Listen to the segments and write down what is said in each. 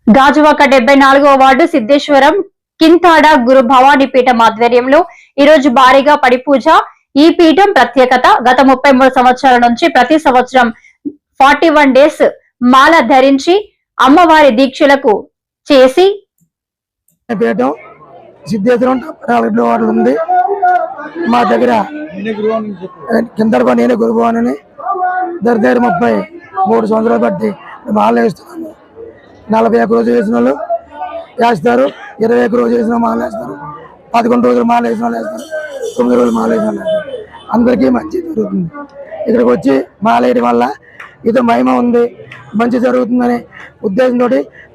Gajuwaka 74వ ward Siddheswaram Kinthada గురు భవానీ పీఠం ఆధ్వర్యంలో ఈ రోజు భారీగా పడిపూజ. ఈ పీఠం ప్రత్యేకత గత 33 సంవత్సరాల నుంచి ప్రతి సంవత్సరం 41 డేస్ మాల ధరించి అమ్మవారి దీక్షలకు చేసి పీఠం సిద్ధేశ్వరం 74 వార్డు ఉంది. మా దగ్గర కిందగా నేనే గురు భవాని దగ్గర 33 సంవత్సరాలు బట్టి మాల వేస్తున్నాము. 41 రోజులు వేసిన వాళ్ళు వేస్తారు, 21 రోజులు వేసిన మాల వేస్తారు, 11 రోజులు మాల వేసిన వాళ్ళు వేస్తారు, 9 రోజులు మాల వేసిన వాళ్ళు వేస్తారు. అందరికీ మంచి జరుగుతుంది. ఇక్కడికి వచ్చి మాల వేయడం వల్ల ఇది మహిమ ఉంది, మంచి జరుగుతుందనే ఉద్దేశంతో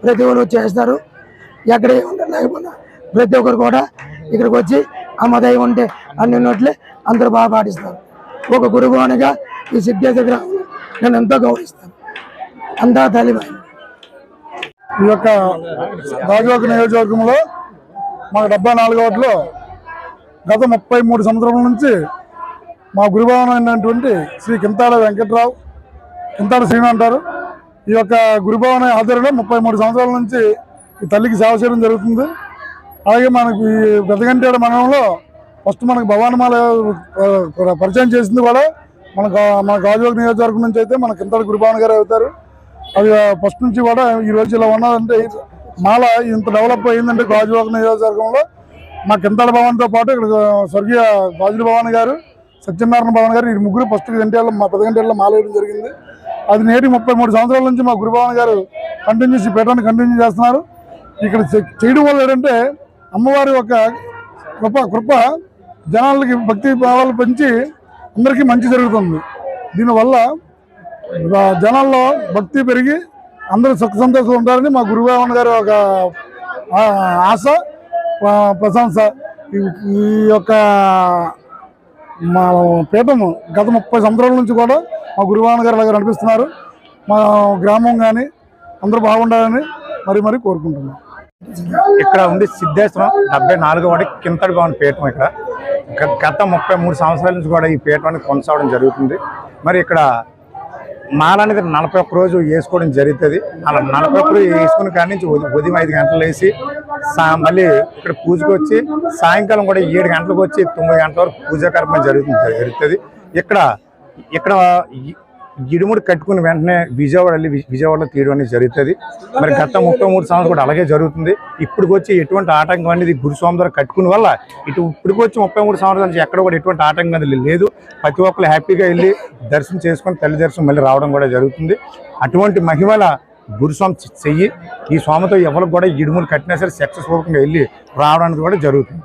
ప్రతి ఒక్కరు చేస్తారు. ఎక్కడ లేకపోయినా ప్రతి ఒక్కరు కూడా ఇక్కడికి వచ్చి అమ్మ దైవం ఉంటే అన్ని ఉన్నట్లే అందరూ బాగా పాటిస్తారు. ఒక గురుభవానిగా ఈ సిద్ధేశ్వర గ్రామంలో నేను ఎంతో గౌరవిస్తాను. అంతా తల్లిబాయి. ఈ యొక్క గాజువాక నియోజకవర్గంలో మాకు 74 వార్డులో గత 33 సంవత్సరాల నుంచి మా గురుభవనం అయినటువంటి శ్రీ కింతాడ వెంకట్రావు, కింతాడ శ్రీను అంటారు. ఈ యొక్క గురుభవన ఆధ్వర్యంలో 33 సంవత్సరాల నుంచి ఈ తల్లికి సేవ చేయడం జరుగుతుంది. అలాగే మనకి పెద్దగంటేడ మండలంలో ఫస్ట్ మనకు భవానమాల పరిచయం చేసింది కూడా మన గాజువాక నియోజకవర్గం నుంచి అయితే మన కింతాడ గురుభవన గారు అవుతారు. అది ఫస్ట్ నుంచి కూడా ఈ రోజు ఇలా ఉన్నదంటే మాల ఇంత డెవలప్ అయ్యిందంటే గాజువాక నియోజకవర్గంలో మా కింతాడ భవన్తో పాటు ఇక్కడ స్వర్గీయ గాజుల భవన్ గారు, సత్యనారాయణ భవన్ గారు, ఈ ముగ్గురు ఫస్ట్ గంటల్లో మా పెద్దగంటల్లో మాల వేయడం జరిగింది. అది నేటి 33 సంవత్సరాల నుంచి మా గురుభవన్ గారు కంటిన్యూస్ ఈ పీఠాన్ని కంటిన్యూ చేస్తున్నారు. ఇక్కడ చేయడం వల్ల ఏంటంటే అమ్మవారి యొక్క కృప జనాలకి భక్తి భావాలు పెంచి అందరికీ మంచి జరుగుతుంది. దీనివల్ల జనాల్లో భక్తి పెరిగి అందరూ సుఖ సంతోషాలు ఉంటారని మా గురుభవన్ గారు ఒక ఆశ, ప్రశంస. ఈ యొక్క మా పీఠము గత 30 సంవత్సరాల నుంచి కూడా మా గురుభవన్ గారు అలాగే నడిపిస్తున్నారు. మా గ్రామం కానీ అందరూ బాగుండాలని మరీ కోరుకుంటున్నాం. ఇక్కడ ఉండి సిద్ధేశ్వరం 74వ వార్డు కింతాడ భవన్ పీఠం. ఇక్కడ గత 33 సంవత్సరాల నుంచి కూడా ఈ పీఠాన్ని కొనసాగడం జరుగుతుంది. మరి ఇక్కడ మాల అనేది 41 రోజు వేసుకోవడం జరుగుతుంది. అలా 41 రోజు వేసుకుని కాడి నుంచి ఉదయం 5 గంటలు వేసి మళ్ళీ ఇక్కడ పూజకు వచ్చి సాయంకాలం కూడా 7 గంటలకు వచ్చి 9 గంటల వరకు పూజా కార్యక్రమం జరుగుతుంది. ఇక్కడ ఇడుముడు కట్టుకుని వెంటనే విజయవాడలో తీయడం అనేది జరుగుతుంది. మరి గత 33 సంవత్సరాలు కూడా అలాగే జరుగుతుంది. ఇప్పటికి వచ్చి ఎటువంటి ఆటంకం అనేది గురుస్వామి ద్వారా కట్టుకుని వల్ల ఇప్పటికి వచ్చి 33 సంవత్సరాల నుంచి ఎక్కడ కూడా ఎటువంటి ఆటంకం అనేది లేదు. ప్రతి ఒక్కరు హ్యాపీగా వెళ్ళి దర్శనం చేసుకొని తల్లి దర్శనం మళ్ళీ రావడం కూడా జరుగుతుంది. అటువంటి మహిమల గురుస్వామి చెయ్యి ఈ స్వామితో ఎవరికి కూడా ఇడుములు కట్టినా సరే సక్సెస్ఫుల్గా వెళ్ళి రావడానికి కూడా జరుగుతుంది.